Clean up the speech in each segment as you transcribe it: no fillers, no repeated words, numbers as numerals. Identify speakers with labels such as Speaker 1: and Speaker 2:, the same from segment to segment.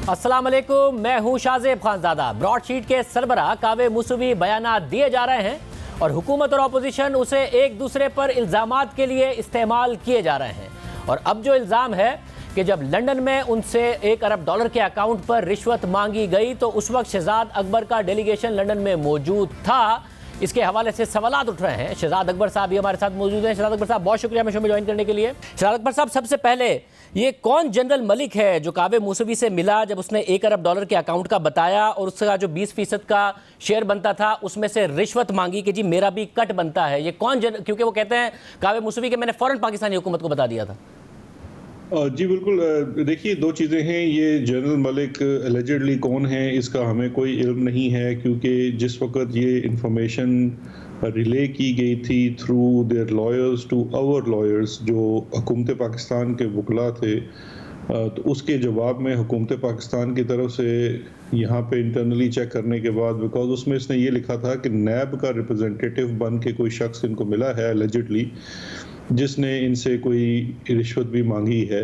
Speaker 1: अस्सलाम वालेकुम, मैं हूं शाहजेब खानजादा। ब्रॉडशीट के सरबराह कावे मुसवी बयानात दिए जा रहे हैं और हुकूमत और अपोजिशन उसे एक दूसरे पर इल्ज़ामात के लिए इस्तेमाल किए जा रहे हैं। और अब जो इल्ज़ाम है कि जब लंदन में उनसे $1 अरब के अकाउंट पर रिश्वत मांगी गई तो उस वक्त शहजाद अकबर का डेलीगेशन लंदन में मौजूद था, इसके हवाले से सवालात उठ रहे हैं। शहजाद अकबर साहब भी हमारे साथ मौजूद हैं। शहजाद अकबर साहब, बहुत शुक्रिया हमें शो में ज्वाइन करने के लिए। शहजाद अकबर साहब, सबसे पहले ये कौन जनरल मलिक है जो कावे मूसवी से मिला जब उसने $1 अरब के अकाउंट का बताया और उसका जो 20% का शेयर बनता था उसमें से रिश्वत मांगी कि जी मेरा भी कट बनता है? ये कौन क्योंकि वो कहते हैं कावे मूसवी के मैंने फौरन पाकिस्तानी हुकूमत को बता दिया था।
Speaker 2: जी बिल्कुल। देखिए, दो चीज़ें हैं। ये जनरल मलिक एलिजिडली कौन है इसका हमें कोई इल्म नहीं है, क्योंकि जिस वक्त ये इंफॉर्मेशन रिले की गई थी through their lawyers to our lawyers जो हुकूमत पाकिस्तान के वकला थे, तो उसके जवाब में हुकूमत पाकिस्तान की तरफ से यहाँ पे इंटरनली चेक करने के बाद, बिकॉज उसमें इसने ये लिखा था कि नैब का रिप्रेजेंटेटिव बन के कोई शख्स इनको मिला है एलिजिडली, जिसने इनसे कोई रिश्वत भी मांगी है।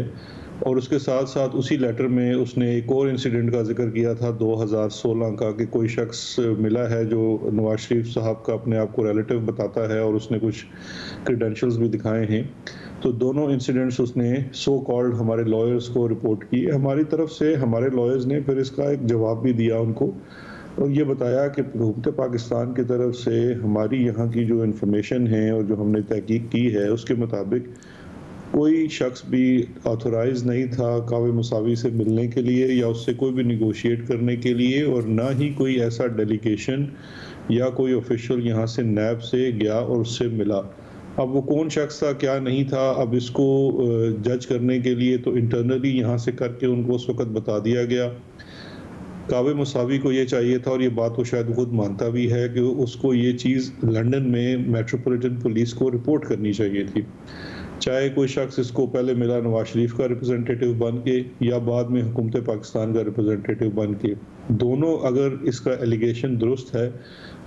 Speaker 2: और उसके साथ साथ उसी लेटर में उसने एक और इंसिडेंट का जिक्र किया था 2016 का, कि कोई शख्स मिला है जो नवाज शरीफ साहब का अपने आप को रिलेटिव बताता है और उसने कुछ क्रेडेंशियल्स भी दिखाए हैं। तो दोनों इंसिडेंट्स उसने सो कॉल्ड हमारे लॉयर्स को रिपोर्ट की। हमारी तरफ से हमारे लॉयर्स ने फिर इसका एक जवाब भी दिया उनको, और ये बताया कि हुकूमत पाकिस्तान की तरफ से हमारी यहाँ की जो इन्फॉर्मेशन है और जो हमने तहकीक की है उसके मुताबिक कोई शख्स भी ऑथोराइज नहीं था कावे मुसावी से मिलने के लिए या उससे कोई भी निगोशिएट करने के लिए, और ना ही कोई ऐसा डेलीगेशन या कोई ऑफिशियल यहाँ से नैब से गया और उससे मिला। अब वो कौन शख्स था, क्या नहीं था, अब इसको जज करने के लिए तो इंटरनली यहाँ से करके उनको उस वक्त बता दिया गया। कावे मुसावी को ये चाहिए था, और ये बात वो शायद खुद मानता भी है, कि उसको ये चीज़ लंदन में मेट्रोपॉलिटन पुलिस को रिपोर्ट करनी चाहिए थी। चाहे कोई शख्स इसको पहले मिला नवाज शरीफ का रिप्रेजेंटेटिव बन के या बाद में हुकूमत पाकिस्तान का रिप्रेजेंटेटिव बन के, दोनों अगर इसका एलिगेशन दुरुस्त है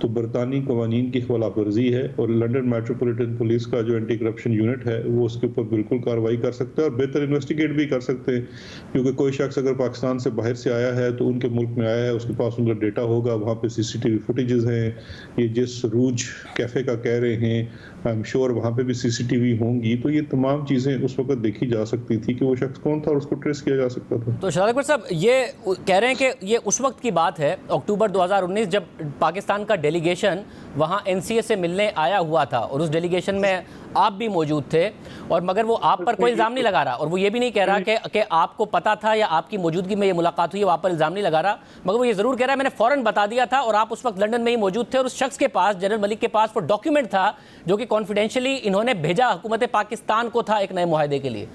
Speaker 2: तो बरतानी कवानीन की खिलाफ वर्जी है, और लंदन मेट्रोपॉलिटन पुलिस का जो एंटी करप्शन यूनिट है वो उसके ऊपर बिल्कुल कार्रवाई कर सकता है और बेहतर इन्वेस्टिगेट भी कर सकते हैं। क्योंकि कोई शख्स अगर पाकिस्तान से बाहर से आया है तो उनके मुल्क में आया है, उसके पास उनका डेटा होगा, वहाँ पे CCTV फुटेजेस हैं। ये जिस रूज कैफ़े का कह रहे हैं, आई एम श्योर वहाँ पे भी CCTV होंगी। तो ये तमाम चीज़ें उस वक्त देखी जा सकती थी कि वो शख्स कौन था और उसको ट्रेस किया जा सकता था।
Speaker 1: तो शहजाद अकबर साहब, ये कह रहे हैं कि ये उस वक्त की बात है, अक्टूबर 2019, जब पाकिस्तान का डेलीगेशन वहाँ NCA से मिलने आया हुआ था और उस डेलीगेशन में आप भी मौजूद थे, और मगर वो आप पर कोई इल्ज़ाम नहीं लगा रहा और वो ये भी नहीं कह रहा कि आपको पता था या आपकी मौजूदगी में ये मुलाकात हुई है, वो आप पर इल्ज़ाम नहीं लगा रहा, मगर वो ये ज़रूर कह रहा है मैंने फ़ौरन बता दिया था और आप उस वक्त लंदन में ही मौजूद थे और उस शख्स के पास, जनरल मलिक के पास, वो डॉक्यूमेंट था जो कि कॉन्फिडेंशियली इन्होंने भेजा हुकूमत पाकिस्तान को था एक नए मुआहदे के लिए।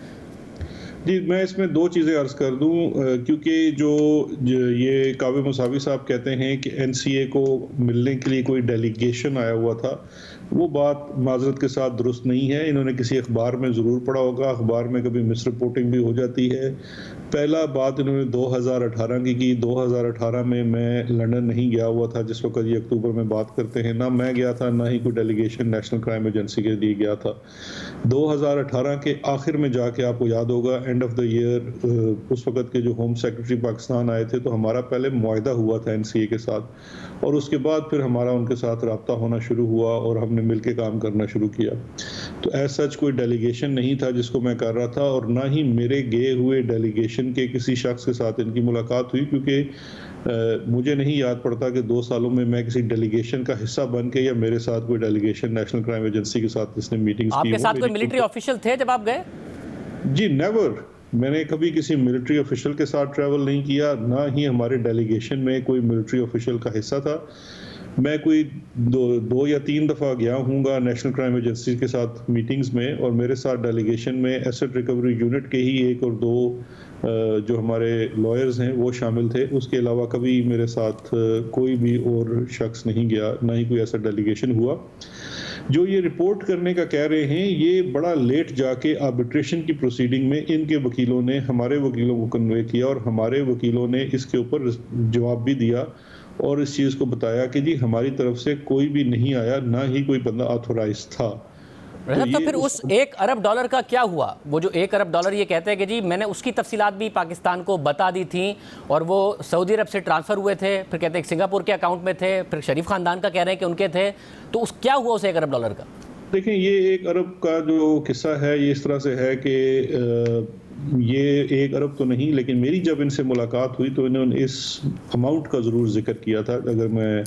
Speaker 2: जी, मैं इसमें दो चीज़ें अर्ज़ कर दूं, क्योंकि जो ये कावे मुसावी साहब कहते हैं कि NCA को मिलने के लिए कोई डेलीगेशन आया हुआ था, वो बात माजरत के साथ दुरुस्त नहीं है। इन्होंने किसी अखबार में ज़रूर पढ़ा होगा, अखबार में कभी मिस रिपोर्टिंग भी हो जाती है। पहला बात इन्होंने 2018 की 2018 में मैं लंदन नहीं गया हुआ था, जिस वक्त ये अक्टूबर में बात करते हैं, ना मैं गया था ना ही कोई डेलीगेशन नेशनल क्राइम एजेंसी के लिए गया था। 2018 के आखिर में जाके आपको याद होगा एंड ऑफ द ईयर उस वक्त के जो होम सेक्रेटरी पाकिस्तान आए थे, तो हमारा पहले मुआहदा हुआ था NCA के साथ, और उसके बाद फिर हमारा उनके साथ रब्ता होना शुरू हुआ और हमने मिलके काम करना शुरू किया। तो एज सच कोई डेलीगेशन नहीं था जिसको मैं कर रहा था, और ना ही मेरे गए हुए डेलीगेशन के किसी शख्स के साथ इनकी मुलाकात हुई, क्योंकि मुझे नहीं याद पड़ता कि 2 सालों में मैं किसी डेलीगेशन का हिस्सा बन के या मेरे साथ कोई डेलीगेशन नेशनल क्राइम एजेंसी के साथ जिसने मीटिंग्स की।
Speaker 1: आपके साथ कोई मिलिट्री ऑफिशियल थे जब आप गए?
Speaker 2: जी नेवर। मैंने कभी किसी मिलिट्री ऑफिशियल के साथ ट्रैवल नहीं किया, ना ही हमारे डेलीगेशन में कोई मिलिट्री ऑफिशियल का हिस्सा था। मैं कोई दो या तीन दफ़ा गया हूँगा नेशनल क्राइम एजेंसी के साथ मीटिंग्स में, और मेरे साथ डेलीगेशन में एसेट रिकवरी यूनिट के ही 1 और 2 जो हमारे लॉयर्स हैं वो शामिल थे। उसके अलावा कभी मेरे साथ कोई भी और शख्स नहीं गया, ना ही कोई ऐसा डेलीगेशन हुआ। जो ये रिपोर्ट करने का कह रहे हैं, ये बड़ा लेट जाके आर्बिट्रेशन की प्रोसीडिंग में इनके वकीलों ने हमारे वकीलों को कन्वे किया, और हमारे वकीलों ने इसके ऊपर जवाब भी दिया और इस चीज़ को बताया कि जी हमारी तरफ से कोई भी नहीं आया, ना ही कोई बंदा ऑथोराइज था।
Speaker 1: तो फिर उस $1 अरब का क्या हुआ? वो जो $1 अरब ये कहते हैं कि जी मैंने उसकी तफसीलात भी पाकिस्तान को बता दी थी और वो सऊदी अरब से ट्रांसफ़र हुए थे, फिर कहते हैं सिंगापुर के अकाउंट में थे, फिर शरीफ ख़ानदान का कह रहे हैं कि उनके थे, तो उस क्या हुआ उस $1 अरब का?
Speaker 2: देखें, ये 1 अरब का जो किस्सा है ये इस तरह से है कि ये 1 अरब तो नहीं, लेकिन मेरी जब इनसे मुलाकात हुई तो इन्होंने इस अमाउंट का ज़रूर जिक्र किया था, अगर मैं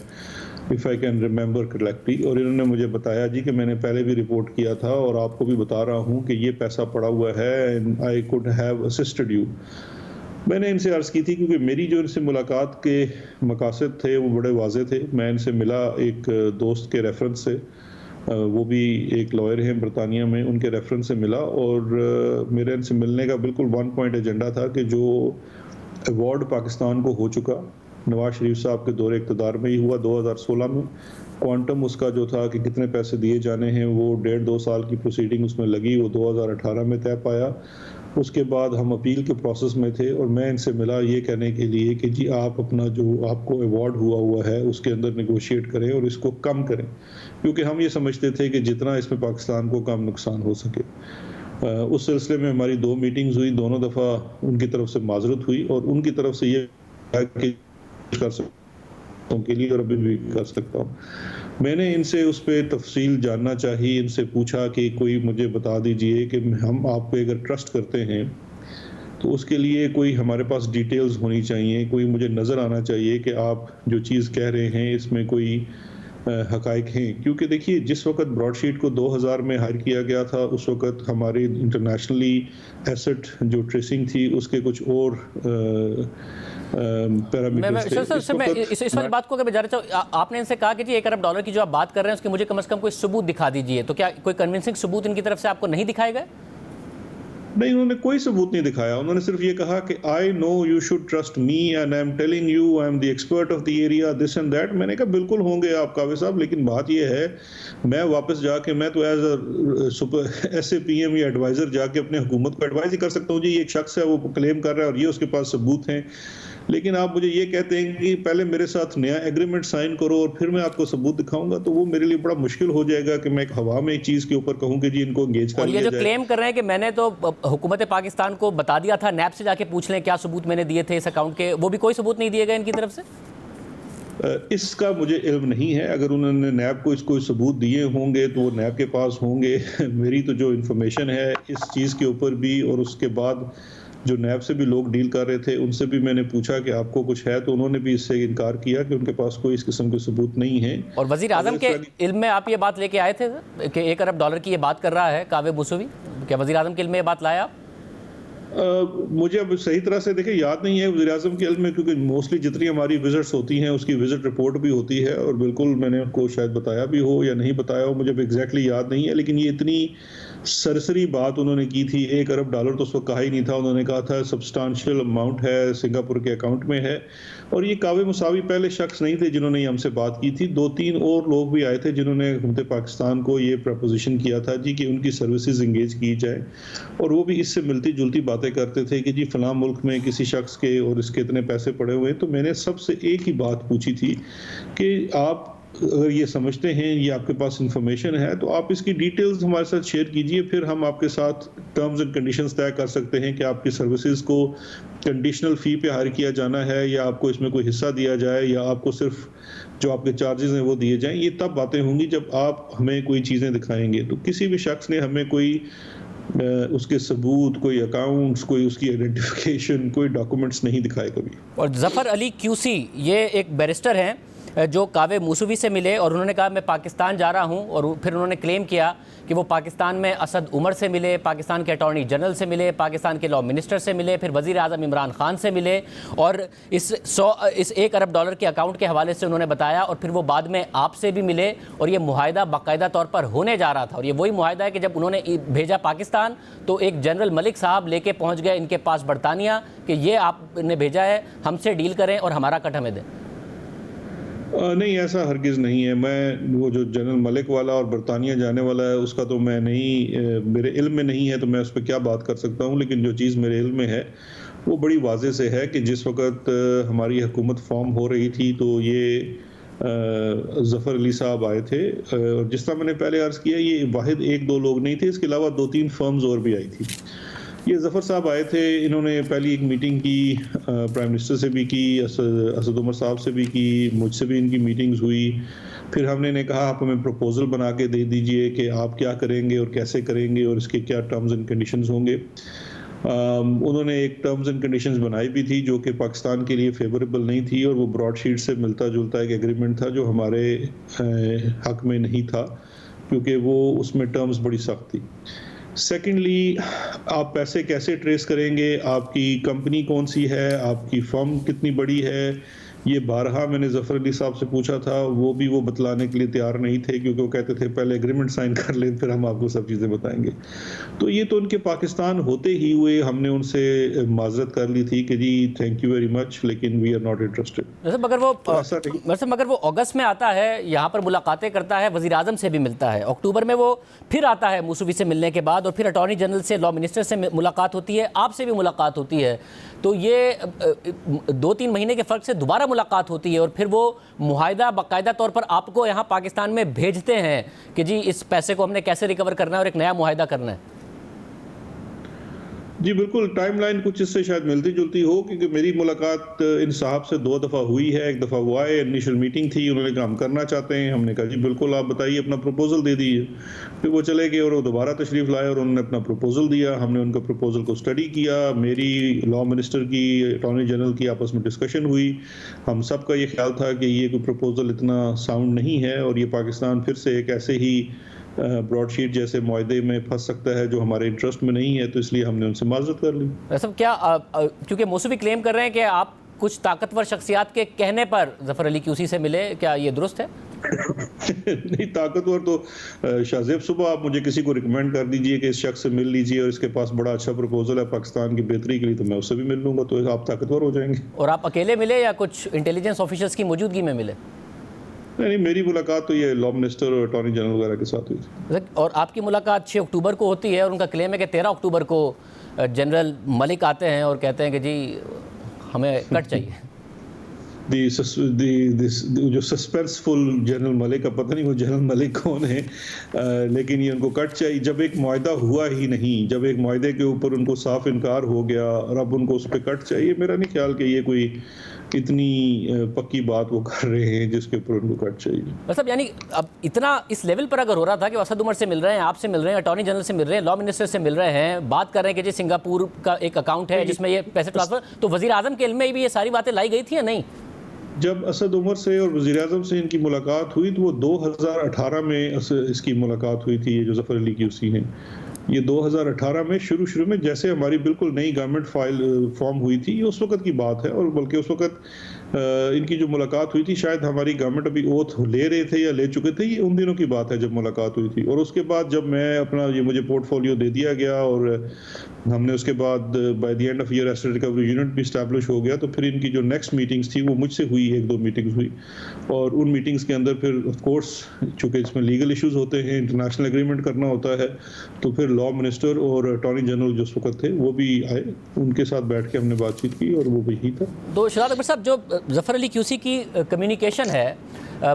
Speaker 2: if I can remember correctly, और इन्होंने मुझे बताया जी कि मैंने पहले भी रिपोर्ट किया था और आपको भी बता रहा हूँ कि ये पैसा पड़ा हुआ है and I could have assisted you. मैंने इनसे अर्ज़ की थी क्योंकि मेरी जो इनसे मुलाकात के मकासद थे वो बड़े वाज़े थे। मैं इनसे मिला एक दोस्त के रेफरेंस से, वो भी एक लॉयर हैं बरतानिया में, उनके रेफरेंस से मिला, और मेरे इनसे मिलने का बिल्कुल वन पॉइंट एजेंडा था कि जो अवार्ड पाकिस्तान को हो चुका नवाज शरीफ साहब के दौरे इक़्तिदार में ही हुआ 2016 में, क्वांटम उसका जो था कि कितने पैसे दिए जाने हैं, वो 1.5-2 साल की प्रोसीडिंग उसमें लगी, वो 2018 में तय पाया। उसके बाद हम अपील के प्रोसेस में थे और मैं इनसे मिला ये कहने के लिए कि जी आप अपना जो आपको अवार्ड हुआ है उसके अंदर नेगोशिएट करें और इसको कम करें, क्योंकि हम ये समझते थे कि जितना इसमें पाकिस्तान को कम नुकसान हो सके। उस सिलसिले में हमारी 2 मीटिंग्स हुई, दोनों दफ़ा उनकी तरफ से माजरत हुई और उनकी तरफ से ये कि कर सकता हूँ के लिए और अभी भी कर सकता हूँ। मैंने इनसे उस पर तफसील जानना चाहिए, इनसे पूछा कि कोई मुझे बता दीजिए कि हम आप पे अगर ट्रस्ट करते हैं तो उसके लिए कोई हमारे पास डिटेल्स होनी चाहिए, कोई मुझे नज़र आना चाहिए कि आप जो चीज़ कह रहे हैं इसमें कोई हकाइक हैं। क्योंकि देखिए, जिस वक्त ब्रॉडशीट को 2000 में हायर किया गया था उस वक्त हमारी इंटरनेशनली एसेट जो ट्रेसिंग थी उसके कुछ और पैरामीटर्स थे।
Speaker 1: मैं इस वाली बात को अगर मैं जानना चाहूँ, आपने इनसे कहा कि जी $1 अरब की जो आप बात कर रहे हैं उसके मुझे कम से कम कोई सबूत दिखा दीजिए, तो क्या कोई कन्विंसिंग सबूत इनकी तरफ से आपको नहीं दिखाए गए?
Speaker 2: नहीं, उन्होंने कोई सबूत नहीं दिखाया। उन्होंने सिर्फ ये कहा कि I know you should trust me and I am telling you I am the expert of the area this and that. मैंने कहा बिल्कुल होंगे आप कावे साहब, लेकिन बात ये है मैं वापस जाके मैं तो एज अ SAPM या एडवाइज़र जाके अपने हुकूमत को एडवाइज ही कर सकता हूँ जी ये एक शख्स है वो क्लेम कर रहा है और ये उसके पास सबूत हैं, लेकिन आप मुझे ये कहते हैं कि पहले मेरे साथ नया एग्रीमेंट साइन करो और फिर मैं आपको सबूत दिखाऊंगा, तो वो मेरे लिए बड़ा मुश्किल हो जाएगा कि मैं एक हवा में एक चीज़ के ऊपर कहूँ कि जी इनको एंगेज कर लिया जाए।
Speaker 1: और ये जो क्लेम कर रहे हैं कि मैंने तो हुकूमत पाकिस्तान को बता दिया था, नैब से जाके पूछ लें क्या सबूत मैंने दिए थे इस अकाउंट के, वो भी कोई सबूत नहीं दिए गए इनकी तरफ से?
Speaker 2: इसका मुझे इल्म नहीं है। अगर उन्होंने नैब को इसको सबूत दिए होंगे तो वो नैब के पास होंगे। मेरी तो जो इन्फॉर्मेशन है इस चीज़ के ऊपर भी, और उसके बाद जो नैब से भी लोग डील कर रहे थे उनसे भी मैंने पूछा कि आपको कुछ है, तो उन्होंने भी इससे इनकार किया कि उनके पास कोई इस किस्म के सबूत नहीं है।
Speaker 1: और वज़ीर आज़म के इल्म में आप ये बात लेके आए थे कि $1 अरब की ये बात कर रहा है कावे मुसवी, क्या वज़ीर आज़म के इल्म में ये बात लाया आप?
Speaker 2: मुझे अब सही तरह से देखिए याद नहीं है वज़ीर आज़म के इल्म में, क्योंकि मोस्टली जितनी हमारी विजिट्स होती हैं उसकी विजिट रिपोर्ट भी होती है और बिल्कुल मैंने उनको शायद बताया भी हो या नहीं बताया हो, मुझे एग्जैक्टली याद नहीं है। लेकिन ये इतनी सरसरी बात उन्होंने की थी, $1 अरब तो उस वक्त कहा ही नहीं था, उन्होंने कहा था सब्सटेंशियल अमाउंट है, सिंगापुर के अकाउंट में है। और ये कावे मुसावी पहले शख्स नहीं थे जिन्होंने ये हमसे बात की थी, 2-3 और लोग भी आए थे जिन्होंने हुकूमत पाकिस्तान को ये प्रपोजिशन किया था जी कि उनकी सर्विसेज इंगेज की जाए, और वो भी इससे मिलती जुलती बातें करते थे कि जी फलां मुल्क में किसी शख्स के और इसके इतने पैसे पड़े हुए हैं। तो मैंने सबसे एक ही बात पूछी थी कि आप अगर ये समझते हैं, ये आपके पास इंफॉर्मेशन है, तो आप इसकी डिटेल्स हमारे साथ शेयर कीजिए, फिर हम आपके साथ टर्म्स एंड कंडीशंस तय कर सकते हैं कि आपकी सर्विसेज को कंडीशनल फ़ी पे हायर किया जाना है या आपको इसमें कोई हिस्सा दिया जाए या आपको सिर्फ जो आपके चार्जेस हैं वो दिए जाएं। ये तब बातें होंगी जब आप हमें कोई चीज़ें दिखाएंगे। तो किसी भी शख्स ने हमें कोई उसके सबूत, कोई अकाउंट्स, कोई उसकी आइडेंटिफिकेशन, कोई डॉक्यूमेंट्स नहीं दिखाए कभी।
Speaker 1: और ज़फ़र अली क्यूसी ये एक बैरिस्टर हैं जो कावे मुसवी से मिले और उन्होंने कहा मैं पाकिस्तान जा रहा हूं, और फिर उन्होंने क्लेम किया कि वो पाकिस्तान में असद उमर से मिले, पाकिस्तान के अटॉर्नी जनरल से मिले, पाकिस्तान के लॉ मिनिस्टर से मिले, फिर वज़ीर आज़म इमरान खान से मिले, और इस $1 अरब के अकाउंट के हवाले से उन्होंने बताया, और फिर वो बाद में आपसे भी मिले और ये मुआहिदा बाकायदा तौर पर होने जा रहा था। और ये वही मुआहिदा है कि जब उन्होंने भेजा पाकिस्तान तो एक जनरल मलिक साहब लेके पहुँच गए इनके पास बरतानिया कि ये आपने भेजा है, हमसे डील करें और हमारा कट हमें दें।
Speaker 2: नहीं, ऐसा हरगिज़ नहीं है। मैं वो जो जनरल मलिक वाला और बरतानिया जाने वाला है उसका तो मैं नहीं, मेरे इल्म में नहीं है, तो मैं उस पर क्या बात कर सकता हूँ। लेकिन जो चीज़ मेरे इल्म में है वो बड़ी वाज़े से है कि जिस वक्त हमारी हुकूमत फॉर्म हो रही थी तो ये जफ़र अली साहब आए थे, और जिस तरह मैंने पहले अर्ज़ किया, ये वाहिद एक दो लोग नहीं थे, इसके अलावा 2-3 फर्म्स और भी आई थी। ये जफ़र साहब आए थे, इन्होंने पहली एक मीटिंग की, प्राइम मिनिस्टर से भी की, असद उमर साहब से भी की, मुझसे भी इनकी मीटिंग्स हुई। फिर हमने इन्हें कहा आप हमें प्रपोज़ल बना के दे दीजिए कि आप क्या करेंगे और कैसे करेंगे और इसके क्या टर्म्स एंड कंडीशंस होंगे। उन्होंने एक टर्म्स एंड कंडीशंस बनाई भी थी जो कि पाकिस्तान के लिए फेवरेबल नहीं थी, और वो ब्रॉडशीट से मिलता जुलता एक एग्रीमेंट था जो हमारे हक में नहीं था, क्योंकि वो उसमें टर्म्स बड़ी सख्त थी। सेकेंडली, आप पैसे कैसे ट्रेस करेंगे, आपकी कंपनी कौन सी है, आपकी फर्म कितनी बड़ी है, ये बारहा मैंने जफ़र अली साहब से पूछा था, वो भी वो बतलाने के लिए तैयार नहीं थे, क्योंकि वो कहते थे पहले एग्रीमेंट साइन कर लें फिर हम आपको सब चीज़ें बताएंगे। तो ये तो उनके पाकिस्तान होते ही हुए हमने उनसे माजरत कर ली थी कि जी थैंक यू वेरी मच, लेकिन वी आर नॉट इंटरेस्टेड।
Speaker 1: वैसे मगर वो अगस्त में आता है, यहाँ पर मुलाकातें करता है, वज़ीर आज़म से भी मिलता है, अक्टूबर में वो फिर आता है मूसवी से मिलने के बाद, और फिर अटॉर्नी जनरल से, लॉ मिनिस्टर से मुलाकात होती है, आपसे भी मुलाकात होती है। तो ये 2-3 महीने के फ़र्क से दोबारा मुलाकात होती है, और फिर वो मुआहिदा बाकायदा तौर पर आपको यहाँ पाकिस्तान में भेजते हैं कि जी इस पैसे को हमने कैसे रिकवर करना है और एक नया मुआहिदा करना है।
Speaker 2: जी बिल्कुल, टाइमलाइन कुछ इससे शायद मिलती जुलती हो, क्योंकि मेरी मुलाकात इन साहब से 2 दफ़ा हुई है। एक दफ़ा वो आए, इनिशियल मीटिंग थी, उन्होंने कहा हम करना चाहते हैं, हमने कहा जी बिल्कुल आप बताइए, अपना प्रपोजल दे दीजिए। फिर वो चले गए और वो दोबारा तशरीफ़ लाए और उन्होंने अपना प्रपोजल दिया, हमने उनका प्रपोजल को स्टडी किया, मेरी लॉ मिनिस्टर की, अटॉर्नी जनरल की आपस में डिस्कशन हुई। हम सब का ये ख्याल था कि ये कोई प्रपोजल इतना साउंड नहीं है और ये पाकिस्तान फिर से एक ऐसे ही ब्रॉडशीट जैसे मुआहदे में फंस सकता है जो हमारे इंटरेस्ट में नहीं है, तो इसलिए हमने उनसे माजरत कर ली।
Speaker 1: वैसे क्या क्योंकि मौसूवी क्लेम कर रहे हैं कि आप कुछ ताकतवर शख्सियात के कहने पर जफ़र अली क्यूसी से मिले, क्या ये दुरुस्त है?
Speaker 2: नहीं, ताकतवर तो शाहजेब, सुबह आप मुझे किसी को रिकमेंड कर दीजिए कि इस शख्स से मिल लीजिए और इसके पास बड़ा अच्छा प्रपोजल है पाकिस्तान की बेहतरी के लिए, तो मैं उससे भी मिल लूंगा, तो आप ताकतवर हो जाएंगे।
Speaker 1: और आप अकेले मिले या कुछ इंटेलिजेंस ऑफिसर्स की मौजूदगी में मिले?
Speaker 2: नहीं, मेरी मुलाकात तो ये लॉ मिनिस्टर और अटॉर्नी जनरल वगैरह के साथ हुई थी।
Speaker 1: और आपकी मुलाकात 6 अक्टूबर को होती है, और उनका क्लेम है कि 13 अक्टूबर को जनरल मलिक आते हैं और कहते हैं कि जी हमें कट चाहिए।
Speaker 2: जो सस्पेंसफुल जनरल मलिक, का पता नहीं वो जनरल मलिक कौन है, लेकिन ये उनको कट चाहिए। जब एक मुआहदा हुआ ही नहीं, जब एक मुआहदे के ऊपर उनको साफ इनकार हो गया और अब उनको उस पर कट चाहिए, मेरा नहीं ख्याल कि ये कोई इतनी पक्की बात वो कर रहे हैं जिसके ऊपर उनको कट चाहिए।
Speaker 1: मतलब यानी अब इतना इस लेवल पर अगर हो रहा था कि असद उमर से मिल रहे हैं, आपसे मिल रहे हैं, अटॉर्नी जनरल से मिल रहे हैं, लॉ मिनिस्टर से मिल रहे हैं, बात कर रहे हैं कि जी सिंगापुर का एक अकाउंट है जिसमें ये पैसे ट्रांसफर, तो वजीर आजम के इल्म में भी ये सारी बातें लाई गई थी या नहीं?
Speaker 2: जब असद उमर से और वज़ीर आज़म से इनकी मुलाकात हुई तो वो 2018 में इसकी मुलाकात हुई थी, ये जो जफ़र अली क्यूसी हैं, ये 2018 में शुरू में जैसे हमारी बिल्कुल नई गवर्नमेंट फाइल फॉर्म हुई थी, ये उस वक्त की बात है। और बल्कि उस वक्त इनकी जो मुलाकात हुई थी, शायद हमारी गवर्नमेंट अभी ओथ ले रहे थे या ले चुके थे, ये उन दिनों की बात है जब मुलाकात हुई थी। और उसके बाद जब मैं अपना ये मुझे पोर्टफोलियो दे दिया गया और हमने उसके बाद by the end of year asset recovery unit भी इस्टेब्लिश हो गया, तो फिर इनकी जो नेक्स्ट मीटिंग्स थी वो मुझसे हुई, 1-2 मीटिंग्स हुई। और उन मीटिंग्स के अंदर फिर ऑफ कोर्स चूंकि इसमें लीगल इश्यूज होते हैं, इंटरनेशनल एग्रीमेंट करना होता है, तो फिर लॉ मिनिस्टर और अटॉर्नी जनरल जो उस वक्त थे वो भी आए, उनके साथ बैठ के हमने बातचीत की और वो भी ही था।
Speaker 1: तो शहजाद अकबर साहब, जो जफ़र अली क्यूसी की कम्युनिकेशन है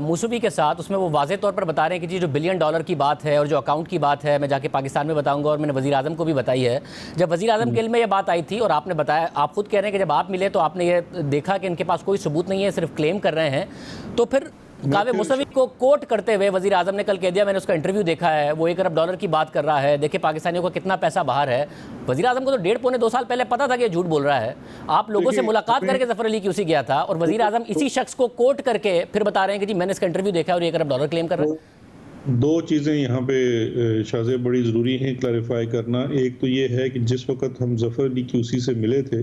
Speaker 1: मूसवी के साथ, उसमें वो वाज़े तौर पर बता रहे हैं कि जी जो $1 बिलियन की बात है और जो अकाउंट की बात है मैं जाके पाकिस्तान में बताऊंगा, और मैंने वज़ीर आज़म को भी बताई है। जब वज़ीर आज़म के इल्म में ये बात आई थी और आपने बताया, आप खुद कह रहे हैं कि जब आप मिले तो आपने ये देखा कि इनके पास कोई सबूत नहीं है, सिर्फ क्लेम कर रहे हैं, तो फिर कावे मुसवी को कोट करते हुए वज़ीर आज़म ने कल कह दिया, मैंने उसका इंटरव्यू देखा है, वो $1 अरब की बात कर रहा है, देखिए पाकिस्तानियों का कितना पैसा बाहर है। वज़ीर आज़म को तो 1.5-2 साल पहले पता था कि ये झूठ बोल रहा है। आप लोगों से मुलाकात करके जफ़र अली क्यूसी गया था और वज़ीर आज़म इसी शख्स को कोट करके फिर बता रहे हैं कि जी मैंने इसका इंटरव्यू देखा और $1 अरब क्लेम कर रहा है।
Speaker 2: 2 चीज़ें यहाँ पे शाहज़ेब बड़ी ज़रूरी हैं क्लैरिफाई करना। एक तो ये है कि जिस वक्त हम जफ़र अली क्यूसी से मिले थे,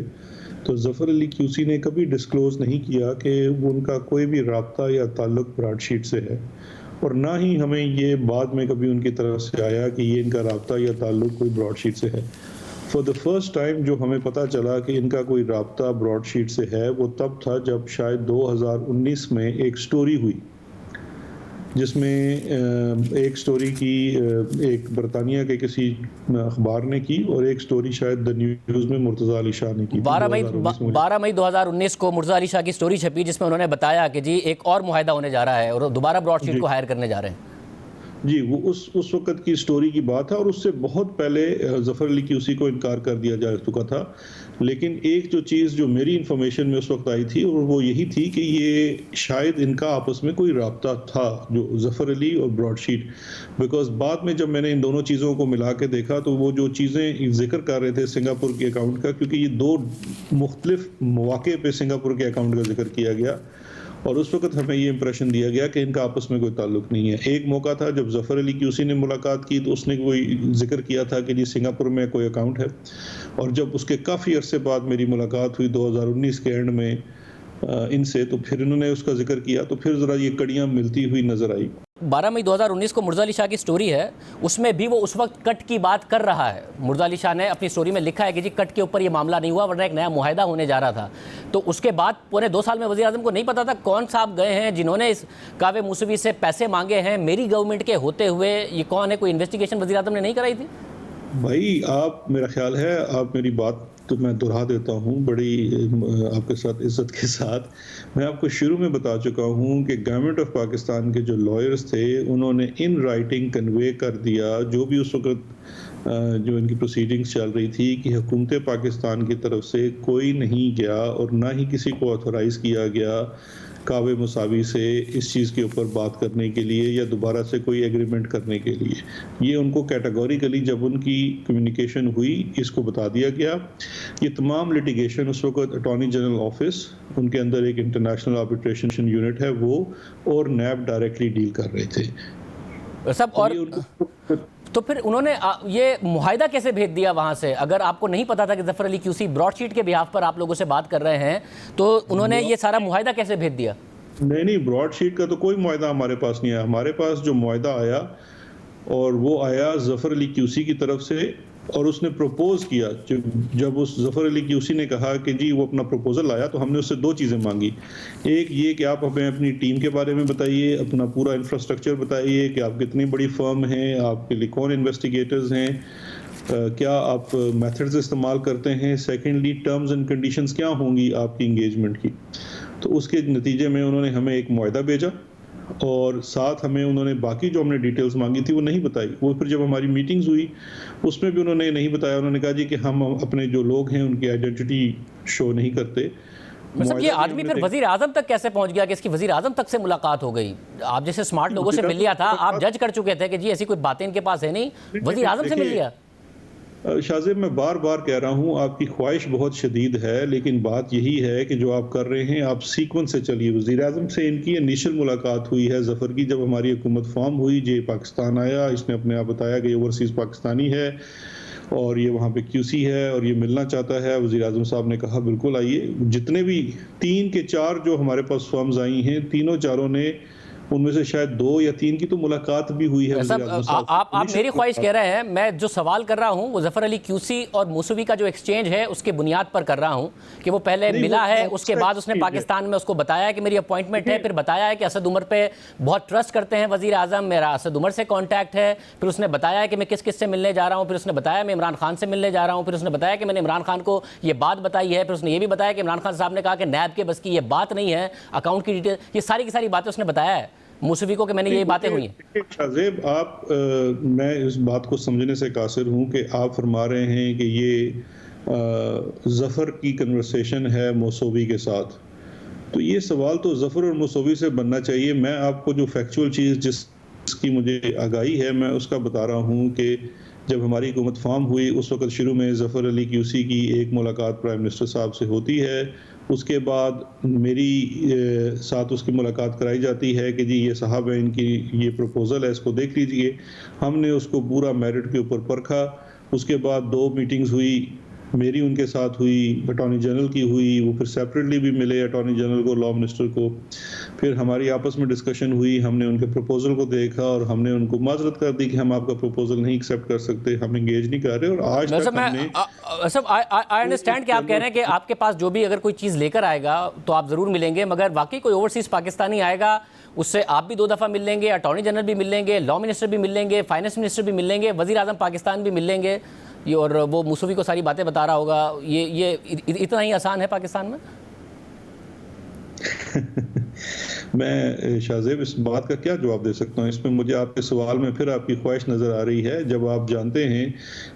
Speaker 2: तो जफ़र अली क्यूसी ने कभी डिस्क्लोज़ नहीं किया कि उनका कोई भी राब्ता या ताल्लुक़ ब्रॉडशीट से है, और ना ही हमें ये बाद में कभी उनकी तरफ से आया कि ये इनका राब्ता या ताल्लुक़ कोई ब्रॉडशीट से है। फॉर द फर्स्ट टाइम जो हमें पता चला कि इनका कोई राब्ता ब्रॉडशीट से है, वो तब था जब शायद 2019 में एक स्टोरी हुई जिसमें एक स्टोरी की एक बरतानिया के किसी अखबार ने की और एक स्टोरी शायद द न्यूज़ में मुर्तज़ा अली शाह ने की।
Speaker 1: 12 मई 2019 को मुर्तज़ा अली शाह की स्टोरी छपी जिसमें उन्होंने बताया कि जी एक और मुआहदा होने जा रहा है और दोबारा ब्रॉडशीट को हायर करने जा रहे हैं।
Speaker 2: जी, वो उस वक़्त की स्टोरी की बात है और उससे बहुत पहले ज़फ़र अली की उसी को इनकार कर दिया जा चुका था। लेकिन एक जो चीज़ जो मेरी इन्फॉर्मेशन में उस वक़्त आई थी और वो यही थी कि ये शायद इनका आपस में कोई राब्ता था, जो ज़फ़र अली और ब्रॉडशीट। बिकॉज़ बाद में जब मैंने इन दोनों चीज़ों को मिला के देखा तो वो जो चीज़ें ज़िक्र कर रहे थे सिंगापुर के अकाउंट का, क्योंकि ये 2 मुख्तलिफ मौके पे सिंगापुर के अकाउंट का ज़िक्र किया गया और उस वक़्त हमें ये इंप्रेशन दिया गया कि इनका आपस में कोई ताल्लुक नहीं है। एक मौका था जब ज़फ़र अली की उसी ने मुलाकात की तो उसने कोई ज़िक्र किया था कि जी सिंगापुर में कोई अकाउंट है, और जब उसके काफ़ी अरसे बाद मेरी मुलाकात हुई 2019 के एंड में इनसे, तो फिर इन्होंने उसका ज़िक्र किया, तो फिर ज़रा ये कड़ियाँ मिलती हुई नज़र आई।
Speaker 1: 12 मई 2019 को मुर्तज़ा अली शाह की स्टोरी है, उसमें भी वो उस वक्त कट की बात कर रहा है। मुर्तज़ा अली शाह ने अपनी स्टोरी में लिखा है कि जी कट के ऊपर ये मामला नहीं हुआ वरना एक नया मुआहदा होने जा रहा था। तो उसके बाद पूरे 2 साल में वज़ीर आज़म को नहीं पता था कौन साहब गए हैं जिन्होंने इस कावे मूसवी से पैसे मांगे हैं मेरी गवर्नमेंट के होते हुए, ये कौन है? कोई इन्वेस्टिगेशन वज़ीर आज़म ने नहीं कराई थी?
Speaker 2: भाई आप, मेरा ख्याल है आप मेरी बात तो मैं दोहरा देता हूँ बड़ी आपके साथ इज्जत के साथ। मैं आपको शुरू में बता चुका हूँ कि गवर्नमेंट ऑफ पाकिस्तान के जो लॉयर्स थे उन्होंने इन राइटिंग कन्वे कर दिया जो भी उस वक्त जो इनकी प्रोसीडिंग्स चल रही थी कि हुकूमत पाकिस्तान की तरफ से कोई नहीं गया और ना ही किसी को ऑथोराइज़ किया गया कावे मुसावी से इस चीज़ के ऊपर बात करने के लिए या दोबारा से कोई एग्रीमेंट करने के लिए। ये उनको कैटेगोरिकली जब उनकी कम्युनिकेशन हुई इसको बता दिया गया। ये तमाम लिटिगेशन उस वक्त अटॉर्नी जनरल ऑफिस, उनके अंदर एक इंटरनेशनल आर्बिट्रेशन यूनिट है वो, और नैब डायरेक्टली डील कर रहे थे
Speaker 1: सब। और तो फिर उन्होंने ये मुआहदा कैसे भेज दिया वहाँ से? अगर आपको नहीं पता था कि ज़फ़र अली क्यूसी ब्रॉडशीट के बिहाफ पर आप लोगों से बात कर रहे हैं तो उन्होंने ये सारा मुआहदा कैसे भेज दिया?
Speaker 2: नहीं, ब्रॉडशीट का तो कोई मुआहदा हमारे पास नहीं आया। हमारे पास जो मुआहदा आया और वो आया ज़फ़र अली क्यूसी की तरफ से, और उसने प्रपोज किया। जब उस ज़फ़र अली क्यूसी ने कहा कि जी वो अपना प्रपोजल लाया तो हमने उससे 2 चीज़ें मांगी। एक ये कि आप हमें अपनी टीम के बारे में बताइए, अपना पूरा इंफ्रास्ट्रक्चर बताइए कि आप कितनी बड़ी फर्म हैं, आपके लिए कौन इन्वेस्टिगेटर्स हैं, क्या आप मेथड्स इस्तेमाल करते हैं, सेकेंडली टर्म्स एंड कंडीशंस क्या होंगी आपकी इंगेजमेंट की। तो उसके नतीजे में उन्होंने हमें एक मुआहदा भेजा और साथ हमें उन्होंने बाकी जो हमने डिटेल्स मांगी थी वो नहीं बताई। वो फिर जब हमारी मीटिंग्स हुई उसमें भी उन्होंने नहीं बताया। उन्होंने कहा जी कि हम अपने जो लोग हैं उनकी आइडेंटिटी शो नहीं करते।
Speaker 1: मतलब ये आदमी फिर वजीर आजम तक कैसे पहुंच गया कि इसकी वजीर आजम तक से मुलाकात हो गई? आप जैसे स्मार्ट लोगों से मिल लिया था, आप जज कर चुके थे कि जी ऐसी कोई बातें इनके पास है नहीं, वजीर आजम से मिल लिया।
Speaker 2: शाहजेब मैं बार बार कह रहा हूँ आपकी ख्वाहिश बहुत शदीद है, लेकिन बात यही है कि जो आप कर रहे हैं आप सीक्वेंस से चलिए। वज़ीर आज़म से इनकी इनिशियल मुलाकात हुई है ज़फ़र की, जब हमारी हुकूमत फॉर्म हुई, जे पाकिस्तान आया, इसने अपने आप बताया कि ये ओवरसीज़ पाकिस्तानी है और ये वहाँ पे क्यूसी है और ये मिलना चाहता है। वज़ीर आज़म साहब ने कहा बिल्कुल आइए। जितने भी 3 के 4 जो हमारे पास फर्म्स आई हैं, तीनों चारों ने, उनमें से शायद 2 या 3 की तो मुलाकात भी हुई है।
Speaker 1: आप मेरी ख्वाहिश कह रहे हैं, मैं जो सवाल कर रहा हूं वो ज़फ़र अली क्यूसी और मूसवी का जो एक्सचेंज है उसके बुनियाद पर कर रहा हूं कि वो पहले मिला है, उसके बाद उसने पाकिस्तान में उसको बताया कि मेरी अपॉइंटमेंट है, फिर बताया है कि असद उमर पे बहुत ट्रस्ट करते हैं वज़ीर आज़म, मेरा असद उमर से कॉन्टैक्ट है, फिर उसने बताया कि मैं किस किस से मिलने जा रहा हूँ, फिर उसने बताया मैं इमरान खान से मिलने जा रहा हूँ, फिर उसने बताया कि मैंने इमरान खान को ये बात बताई है, फिर उसने ये भी बताया कि इमरान खान साहब ने कहा कि नैब के बस की ये बात नहीं है, अकाउंट की डिटेल, ये सारी की सारी बातें उसने बताया है मूसवी को कि मैंने ये बातें हुई हैं।
Speaker 2: शाहजेब आप मैं इस बात को समझने से कासिर हूँ कि आप फरमा रहे हैं कि ये ज़फ़र की कन्वर्सेशन है मौसूवी के साथ, तो ये सवाल तो ज़फ़र और मौसूवी से बनना चाहिए। मैं आपको जो फैक्चुअल चीज़ जिसकी मुझे आगाही है मैं उसका बता रहा हूँ कि जब हमारी हुकूमत फॉर्म हुई उस वक़्त शुरू में ज़फ़र अली क्यूसी की एक मुलाकात प्राइम मिनिस्टर साहब से होती है, उसके बाद मेरी साथ उसकी मुलाकात कराई जाती है कि जी ये साहब है, इनकी ये प्रपोज़ल है, इसको देख लीजिए। हमने उसको पूरा मेरिट के ऊपर परखा। उसके बाद 2 मीटिंग्स हुई मेरी उनके साथ हुई, अटॉर्नी जनरल की हुई, वो फिर सेपरेटली भी मिले अटॉर्नी जनरल को, लॉ मिनिस्टर को। फिर हमारी आपस में डिस्कशन हुई, हमने उनके प्रपोजल को देखा और हमने उनको माजरत कर दी कि हम आपका प्रपोजल नहीं एक्सेप्ट कर सकते, हम एंगेज नहीं कर रहे। और आज तक हमने
Speaker 1: सब आई अंडरस्टैंड कि आप कह रहे हैं कि आपके पास जो भी अगर कोई चीज़ लेकर आएगा तो आप ज़रूर मिलेंगे, मगर वाकई कोई ओवरसीज़ पाकिस्तानी आएगा उससे आप भी 2 दफ़ा मिल लेंगे, अटॉर्नी जनरल भी मिल लेंगे, लॉ मिनिस्टर भी मिल लेंगे, फाइनेंस मिनिस्टर भी मिल लेंगे, वज़ीर आज़म पाकिस्तान भी मिल लेंगे, ये और वो मुसवी को सारी बातें बता रहा होगा। ये इतना ही आसान है पाकिस्तान में?
Speaker 2: मैं शाहजेब इस बात का क्या जवाब दे सकता हूँ? इसमें मुझे आपके सवाल में फिर आपकी ख्वाहिश नज़र आ रही है, जब आप जानते हैं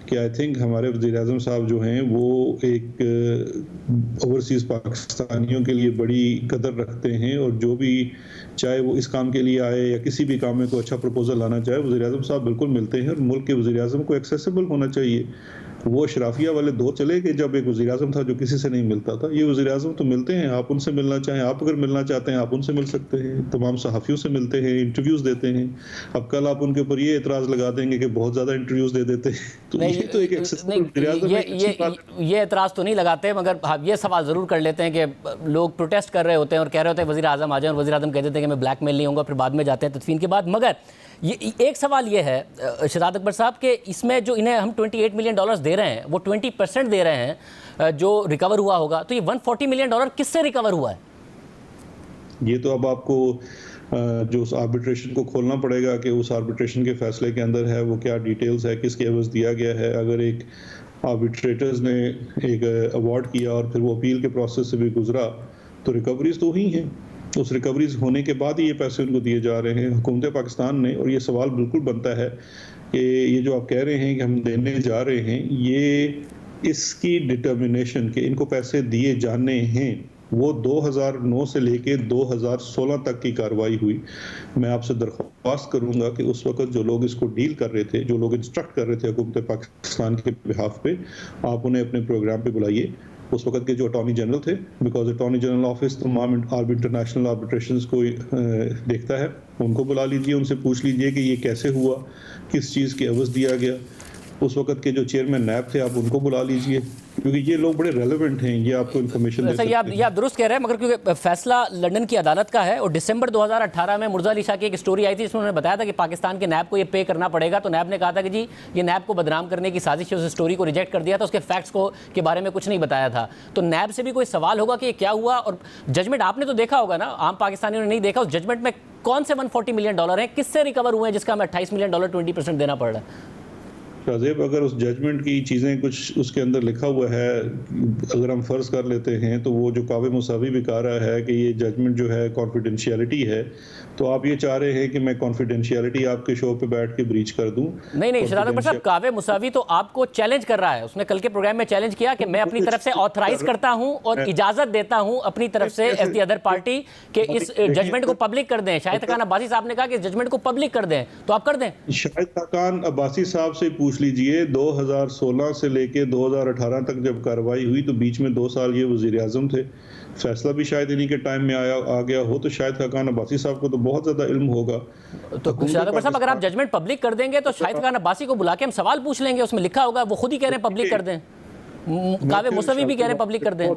Speaker 2: कि आई थिंक हमारे वज़ीर आज़म साहब जो हैं वो एक ओवरसीज़ पाकिस्तानियों के लिए बड़ी कदर रखते हैं, और जो भी चाहे वो इस काम के लिए आए या किसी भी काम में कोई अच्छा प्रपोजल लाना चाहे, वज़ीर आज़म साहब बिल्कुल मिलते हैं। और मुल्क के वज़ीर आज़म को एक्सेसिबल होना चाहिए। वो शराफिया वाले दौर चले गए जब एक वज़ीर आज़म था जो किसी से नहीं मिलता था। ये वज़ीर आज़म तो मिलते हैं, आप उनसे मिलना चाहें, आप अगर मिलना चाहते हैं आप उनसे मिल सकते हैं, तमाम सहाफ़ियों से मिलते हैं, इंटरव्यूज़ देते हैं। अब कल आप उनके ऊपर ये एतराज़ लगा देंगे कि बहुत ज़्यादा इंटरव्यूज़ दे देते हैं, तो ये तो एक
Speaker 1: ये एतराज़ तो नहीं लगाते, मगर हाँ ये सवाल ज़रूर कर लेते हैं कि लोग प्रोटेस्ट कर रहे होते हैं और कह रहे होते हैं वज़ीर आज़म आ जाए, और वज़ीर आज़म कह देते हैं कि मैं ब्लैकमेल नहीं होऊंगा, फिर बाद में जाते हैं तदफीन के बाद। मगर ये एक सवाल ये है शहजाद अकबर साहब कि इसमें जो इन्हें हम $28 मिलियन दे रहे हैं वो 20% दे रहे हैं जो रिकवर हुआ होगा, तो ये $140 मिलियन किससे रिकवर हुआ है?
Speaker 2: ये तो अब आपको जो उस आर्बिट्रेशन को खोलना पड़ेगा कि उस आर्बिट्रेशन के फैसले के अंदर है वो क्या डिटेल्स है, किसके एवज दिया गया है। अगर एक आर्बिट्रेटर्स ने एक अवार्ड किया और फिर वो अपील के प्रोसेस से भी गुजरा तो रिकवरीज तो हुई हैं। उस रिकवरीज होने के बाद ही ये पैसे उनको दिए जा रहे हैं हुकूमत पाकिस्तान ने। और ये सवाल बिल्कुल बनता है कि ये जो आप कह रहे हैं कि हम देने जा रहे हैं, ये इसकी डिटर्मिनेशन कि इनको पैसे दिए जाने हैं वो 2009 से लेके 2016 तक की कार्रवाई हुई। मैं आपसे दरख्वास्त करूंगा कि उस वक्त जो लोग इसको डील कर रहे थे, जो लोग इंस्ट्रक्ट कर रहे थे हुकूमत पाकिस्तान के बिहाफ पे, आप उन्हें अपने प्रोग्राम पे बुलाइए। उस वक्त के जो अटॉर्नी जनरल थे, बिकॉज अटॉर्नी जनरल ऑफिस तमाम इंटरनेशनल आर्बिट्रेशंस को देखता है, उनको बुला लीजिए, उनसे पूछ लीजिए कि ये कैसे हुआ, किस चीज़ के एवज दिया गया। उस वक्त के जो चेयरमैन नैब थे आप उनको बुला लीजिए, क्योंकि ये लोग बड़े रेलेवेंट हैं, ये आपको इन्फॉर्मेशन दे सकते हैं।
Speaker 1: ये आप दुरुस्त कह रहे हैं, मगर क्योंकि फैसला लंदन की अदालत का है और दिसंबर 2018 में मुर्जा अली शाह की एक स्टोरी आई थी जिसमें उन्होंने बताया था कि पाकिस्तान के नैब को ये पे करना पड़ेगा, तो नैब ने कहा था कि जी ये नैब को बदनाम करने की साजिश है, उस स्टोरी को रिजेक्ट कर दिया था, उसके फैक्ट्स को के बारे में कुछ नहीं बताया था। तो नैब से भी कोई सवाल होगा कि ये क्या हुआ, और जजमेंट आपने तो देखा होगा ना, आम पाकिस्तानियों ने नहीं देखा। उस जजमेंट में कौन से $140 मिलियन हैं, किससे रिकवर हुए हैं जिसका हमें $28 मिलियन 20% देना पड़ रहा है?
Speaker 2: शाहजेब, अगर उस जजमेंट की चीज़ें कुछ उसके अंदर लिखा हुआ है, अगर हम फ़र्ज़ कर लेते हैं, तो वो जो कावे मुसावी भी कह रहा है कि ये जजमेंट जो है कॉन्फिडेंशियलिटी है, तो आप ये चाह रहे हैं कि मैं कॉन्फिडेंशियलिटी आपके शो पे बैठ के ब्रीच कर दूं?
Speaker 1: नहीं शहजाद अकबर साहब, कावे मुसावी तो आपको चैलेंज कर रहा है। उसने कल के प्रोग्राम में चैलेंज किया कि मैं अपनी तरफ से ऑथराइज करता हूं और इजाजत देता हूं अपनी तरफ से एज द अदर पार्टी कि इस जजमेंट को पब्लिक कर दें। शाहिद खान अब्बासी साहब ने कहा कि जजमेंट को पब्लिक कर दें, तो आप कर दें।
Speaker 2: शाहिद खान अब्बासी साहब से पूछ लीजिए, 2016 से लेके 2018 तक जब कार्रवाई हुई तो बीच में 2 साल ये वजीर आजम थे, फैसला भी शायद इन्हीं के टाइम में आ गया हो, तो शाहिद खान अब्बासी साहब को तो बहुत ज्यादा इल्म होगा।
Speaker 1: तो शहजाद अकबर साहब, अगर आप जजमेंट पब्लिक कर देंगे तो शाहिद खान अब्बासी को बुला के हम सवाल पूछ लेंगे, उसमें लिखा होगा, वो खुद ही कह रहे हैं पब्लिक कर दें, कावे मुसवी भी कह रहे हैं पब्लिक कर दें।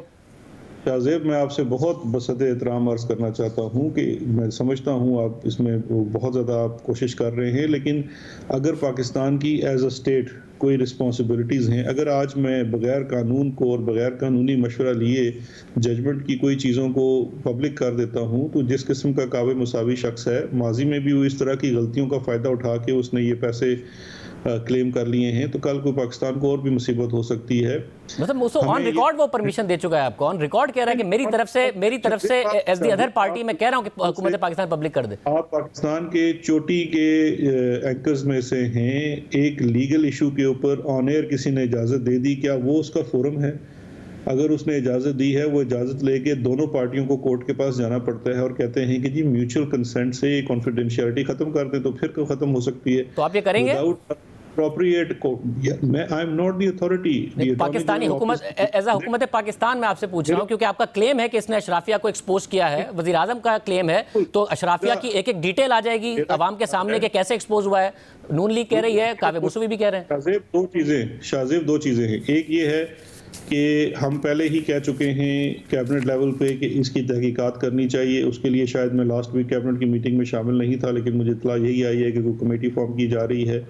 Speaker 2: शाहजेब, मैं आपसे बहुत बसते एहतराम अर्ज करना चाहता हूँ कि मैं समझता हूँ आप इसमें बहुत ज़्यादा आप कोशिश कर रहे हैं, लेकिन अगर पाकिस्तान की एज अ स्टेट कोई रिस्पॉन्सिबिलिटीज़ हैं, अगर आज मैं बग़ैर कानून को और बग़ैर कानूनी मशवरा लिए जजमेंट की कोई चीज़ों को पब्लिक कर देता हूँ, तो जिस किस्म का कावे मुसावी शख्स है, माजी में भी वो इस तरह की गलतियों का फ़ायदा उठा के उसने ये पैसे क्लेम कर लिए हैं, तो कल को पाकिस्तान को और भी मुसीबत हो सकती है।
Speaker 1: मतलब उसको ऑन रिकॉर्ड वो परमिशन दे चुका है, आपको ऑन रिकॉर्ड कह रहा है कि मेरी तरफ से एज द अदर पार्टी मैं कह रहा हूं कि हुकूमत पाकिस्तान पब्लिक कर दे।
Speaker 2: आप पाकिस्तान के चोटी के एंकर्स में से हैं, एक लीगल इशू के ऊपर ऑन एयर किसी ने इजाजत दे दी, क्या वो उसका फोरम है? अगर उसने इजाजत दी है, वो इजाजत लेके दोनों पार्टियों को कोर्ट के पास जाना पड़ता है और कहते हैं कि जी म्यूचुअल कंसेंट से कॉन्फिडेंशियलिटी खत्म कर दे, तो फिर खत्म हो सकती है।
Speaker 1: तो आप ये करेंगे?
Speaker 2: मैं I am not the authority.
Speaker 1: Pakistani हुकूमत एज हुकूमत पाकिस्तान में आपसे पूछ रहा हूँ, क्योंकि आपका क्लेम है कि इसने अशराफिया को एक्सपोज किया है, वजीर आजम का क्लेम है, तो अशराफिया की एक एक डिटेल आ जाएगी अवाम के सामने कि कैसे एक्सपोज हुआ है। नून लीग कह रही है, कावे मुसवी भी कह रहे हैं।
Speaker 2: शाहजेब, दो चीजें हैं। एक ये है कि हम पहले ही कह चुके हैं कैबिनेट लेवल पे कि इसकी तहकीकात करनी चाहिए। उसके लिए शायद मैं लास्ट वीक कैबिनेट की मीटिंग में शामिल नहीं था, लेकिन मुझे इत्तला यही आई है कि कोई कमेटी फॉर्म की जा रही है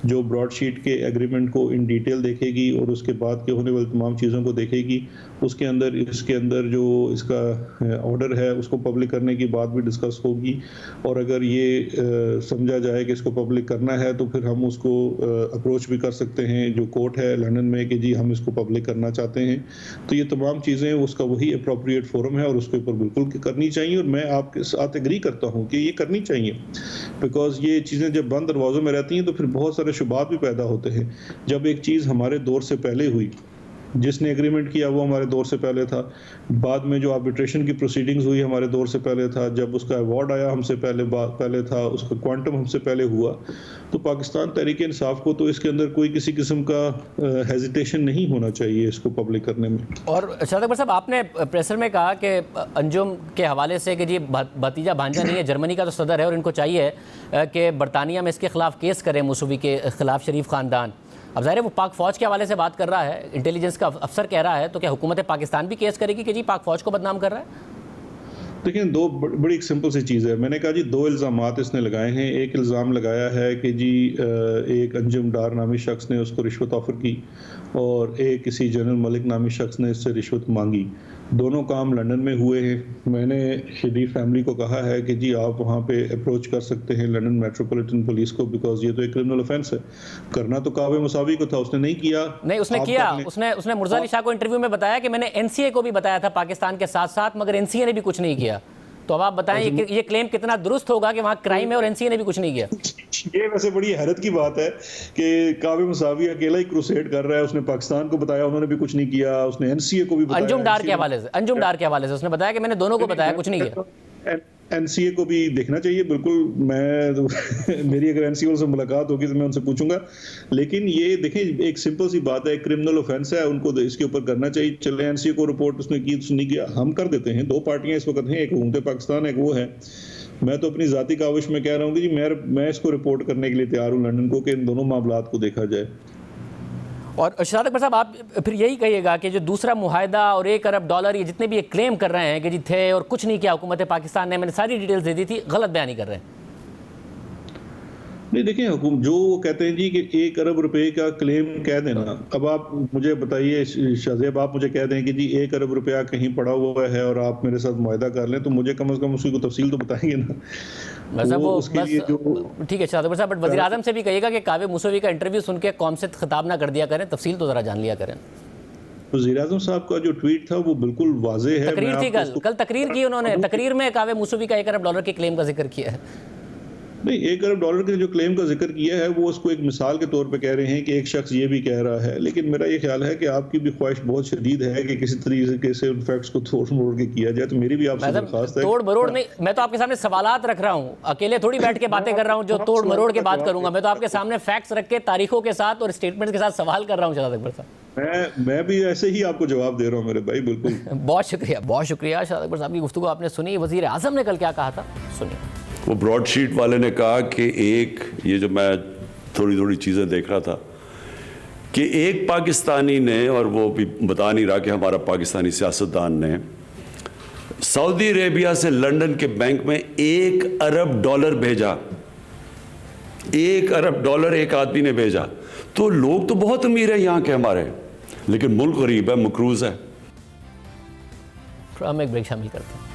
Speaker 2: जो ब्रॉडशीट के एग्रीमेंट को इन डिटेल देखेगी और उसके बाद के होने वाली तमाम चीज़ों को देखेगी। उसके अंदर जो इसका ऑर्डर है उसको पब्लिक करने की बात भी डिस्कस होगी, और अगर ये समझा जाए कि इसको पब्लिक करना है तो फिर हम उसको अप्रोच भी कर सकते हैं जो कोर्ट है लंदन में कि जी हम इसको पब्लिक करना चाहते हैं। तो ये तमाम चीज़ें उसका वही अप्रोप्रिएट फोरम है और उसके ऊपर बिल्कुल करनी चाहिए, और मैं आपके साथ एग्री करता हूँ कि ये करनी चाहिए, बिकॉज ये चीज़ें जब बंद दरवाज़ों में रहती हैं तो फिर बहुत सारे शुबात भी पैदा होते हैं। जब एक चीज़ हमारे दौर से पहले हुई, जिसने एग्रीमेंट किया वो हमारे दौर से पहले था, बाद में जो आर्बिट्रेशन की प्रोसीडिंग्स हुई हमारे दौर से पहले था, जब उसका अवार्ड आया हमसे पहले था, उसका क्वांटम हमसे पहले हुआ, तो पाकिस्तान तहरीक इंसाफ को तो इसके अंदर कोई किसी किस्म का हेजिटेशन नहीं होना चाहिए इसको पब्लिक करने में।
Speaker 1: और शाहद अकबर साहब, आपने प्रेसर में कहा कि अंजुम के हवाले से कि जी भतीजा भांजा नहीं है, जर्मनी का तो सदर है और इनको चाहिए कि बरतानिया में इसके खिलाफ केस करें, मसूवी के खिलाफ शरीफ ख़ानदान। अब ज़ाहिर है वो पाक फ़ौज के हवाले से बात कर रहा है, इंटेलिजेंस का अफसर कह रहा है, तो क्या हुकूमत पाकिस्तान भी केस करेगी कि जी पाक फ़ौज को बदनाम कर रहा है?
Speaker 2: देखिए, दो बड़ी एक सिंपल सी चीज़ है। मैंने कहा जी 2 इल्ज़ामात इसने लगाए हैं। एक इल्ज़ाम लगाया है कि जी एक अंजुम डार नामी शख्स ने उसको रिश्वत ऑफ़र की और एक किसी जनरल मलिक नामी शख्स ने इससे रिश्वत मांगी। दोनों काम लंदन में हुए हैं। मैंने शरीफ फैमिली को कहा है कि जी आप वहाँ पे अप्रोच कर सकते हैं लंदन मेट्रोपॉलिटन पुलिस को, बिकॉज ये तो एक क्रिमिनल ऑफेंस है। करना तो कावे मुसावी को था, उसने नहीं किया।
Speaker 1: नहीं, उसने किया। उसने मुर्जा अली शाह को इंटरव्यू में बताया कि मैंने एनसीए को भी बताया था पाकिस्तान के साथ साथ, मगर एनसीए ने भी कुछ नहीं किया। तो अब आप बताएं ये क्लेम कितना दुरुस्त होगा कि वहाँ क्राइम है और एनसीए ने भी कुछ नहीं किया?
Speaker 2: ये वैसे बड़ी हैरत की बात है कि कावे मुसावी अकेला ही क्रूसेड कर रहा है। उसने पाकिस्तान को बताया, उन्होंने भी कुछ नहीं किया। उसने एनसीए को भी बताया,
Speaker 1: अंजुम डार के हवाले से उसने बताया कि मैंने दोनों को बताया, कुछ नहीं किया।
Speaker 2: एनसीए को भी देखना चाहिए, बिल्कुल। मैं मेरी अगर एनसीए से मुलाकात होगी तो मैं उनसे पूछूंगा। लेकिन ये देखें, एक सिंपल सी बात है, क्रिमिनल ऑफेंस है, उनको इसके ऊपर करना चाहिए। चले एनसीए को रिपोर्ट उसने की, उसने किया, हम कर देते हैं। 2 पार्टियां इस वक्त हैं, एक हुकूमत पाकिस्तान, एक वो है। मैं तो अपनी जाती काविश में कह रहा हूँ कि जी मैं इसको रिपोर्ट करने के लिए तैयार हूँ लंदन को, कि इन दोनों मामलात को देखा जाए।
Speaker 1: और शाहद अकबर साहब, आप फिर यही कहिएगा कि जो दूसरा मुआहदा और $1 अरब ये जितने भी ये क्लेम कर रहे हैं कि जी थे और कुछ नहीं किया हुकूमत पाकिस्तान ने, मैंने सारी डिटेल्स दे दी थी, गलत बयानी कर रहे हैं?
Speaker 2: नहीं, देखिए, जो वो कहते हैं जी कि $1 अरब का क्लेम कह देना। अब आप मुझे बताइए शाहजेब, आप मुझे कह दें कि जी $1 अरब कहीं पड़ा हुआ है और आप मेरे साथ मुआहदा कर लें, तो मुझे कम से कम उसकी तफसील तो बताएंगे ना।
Speaker 1: ठीक है शाहद अकबर साहब, बट वज़ीर आज़म से भी कहिएगा कि कावे मूसवी का इंटरव्यू सुन के कौम से खिताब ना कर दिया करें, तफसील तो ज़रा जान लिया करें।
Speaker 2: वज़ीर आज़म साहब का जो ट्वीट था वो बिल्कुल वाज़े है।
Speaker 1: तकरीर थी कल तकरीर की उन्होंने, तकरीर में कावे मूसवी का $1 अरब के क्लेम का जिक्र किया है।
Speaker 2: नहीं, $1 अरब के जो क्लेम का जिक्र किया है वो उसको एक मिसाल के तौर पे कह रहे हैं कि एक शख्स ये भी कह रहा है। लेकिन मेरा ये ख्याल है कि आपकी भी ख्वाहिश बहुत शदीद है कि किसी तरीके से उन फैक्ट्स को तोड़ मरोड़ के किया जाए। तो मेरी भी आपसे दरख्वास्त है।
Speaker 1: तोड़ मरोड़ नहीं, मैं तो आपके सामने सवालात रख रहा हूँ, अकेले थोड़ी बैठ के बातें कर रहा हूँ जो तोड़ मरोड़ के बात करूंगा। मैं तो आपके सामने फैक्ट्स रख के, तारीखों के साथ और स्टेटमेंट्स के साथ सवाल कर रहा हूँ शाहद अकबर साहब।
Speaker 2: मैं भी ऐसे ही आपको जवाब दे रहा हूँ मेरे भाई, बिल्कुल।
Speaker 1: बहुत शुक्रिया शाहद अकबर साहब की गुफ्तगू आपने सुनी। वज़ीर आज़म ने कल क्या कहा था, सुनिए।
Speaker 3: वो ब्रॉडशीट वाले ने कहा कि ये जो मैं थोड़ी चीज़ें देख रहा था कि एक पाकिस्तानी ने, और वो भी बता नहीं रहा कि हमारा पाकिस्तानी सियासतदान ने, सऊदी अरेबिया से लंदन के बैंक में $1 अरब भेजा। $1 अरब एक आदमी ने भेजा। तो लोग तो बहुत अमीर है यहाँ के हमारे, लेकिन मुल्क गरीब है, मकरूज है।
Speaker 1: हम एक ब्रेक शामिल करते हैं।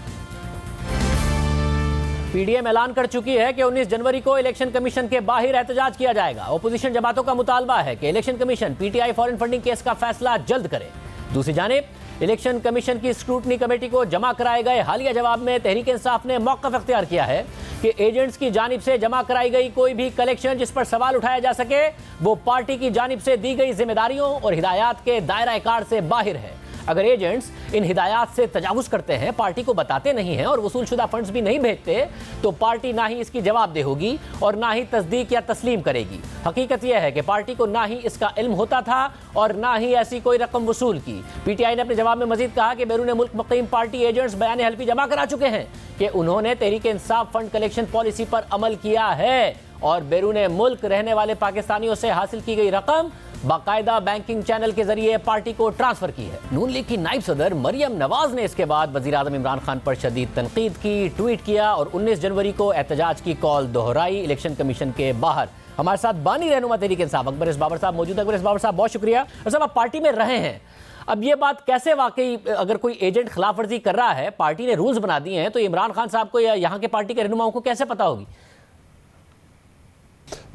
Speaker 1: पीडीएम ऐलान कर चुकी है कि 19 जनवरी को इलेक्शन कमीशन के बाहर एहतजाज किया जाएगा। ओपोजिशन जमातों का मुतालबा है कि election commission PTI foreign funding case का फैसला जल्द करे। दूसरी जानिब इलेक्शन कमीशन की स्क्रूटनी कमेटी को जमा कराए गए हालिया जवाब में तहरीक इंसाफ ने मौक़िफ़ इख्तियार किया है कि एजेंट्स की जानिब से जमा कराई गई कोई भी कलेक्शन जिस पर सवाल उठाया जा सके वो पार्टी की जानिब से दी गई जिम्मेदारियों और हिदायत के दायरा कार से बाहर है। अगर एजेंट्स इन हिदायत से तजावुज़ करते हैं, पार्टी को बताते नहीं हैं और वसूलशुदा फंड्स भी नहीं भेजते, तो पार्टी ना ही इसकी जवाबदेह होगी और ना ही तस्दीक या तस्लीम करेगी। हकीकत यह है कि पार्टी को ना ही इसका इल्म होता था और ना ही ऐसी कोई रकम वसूल की। पीटीआई ने अपने जवाब में मजीद कहा कि बैरून मुल्क मुक़ीम पार्टी एजेंट्स बयान हल्फी जमा करा चुके हैं कि उन्होंने Tehreek Insaf fund collection policy पर अमल किया है और बैरून मुल्क रहने वाले पाकिस्तानियों से हासिल की गई रकम बाकायदा बैंकिंग चैनल के जरिए पार्टी को ट्रांसफर की है। नून लीग की नायब सदर मरियम नवाज ने इसके बाद वजीर आजम इमरान खान पर शदीद तनकीद की, ट्वीट किया और 19 जनवरी को एहतजाज की कॉल दोहराई इलेक्शन कमीशन के बाहर। हमारे साथ बानी रहनुमा तहरीक इंसाफ अकबर इस बाबर साहब मौजूद है। अकबर इस बाबर साहब बहुत शुक्रिया। और साहब आप पार्टी में रहे हैं, अब ये बात कैसे वाकई अगर कोई एजेंट खिलाफ वर्जी कर रहा है, पार्टी ने रूल्स बना दिए हैं, तो इमरान खान साहब को या यहाँ के पार्टी के रहनुमाओं को कैसे पता होगी?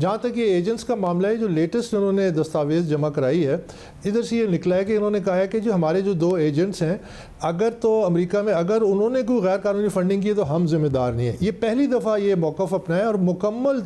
Speaker 4: जहाँ तक ये एजेंट्स का मामला है, जो लेटेस्ट उन्होंने दस्तावेज़ जमा कराई है, इधर से ये निकला है कि इन्होंने कहा है कि जो हमारे जो 2 एजेंट्स हैं, अगर तो अमेरिका में अगर उन्होंने कोई गैर कानूनी फंडिंग की तो हम जिम्मेदार नहीं है। ये पहली दफ़ा ये मौक़िफ़ अपनाया और मुकम्मल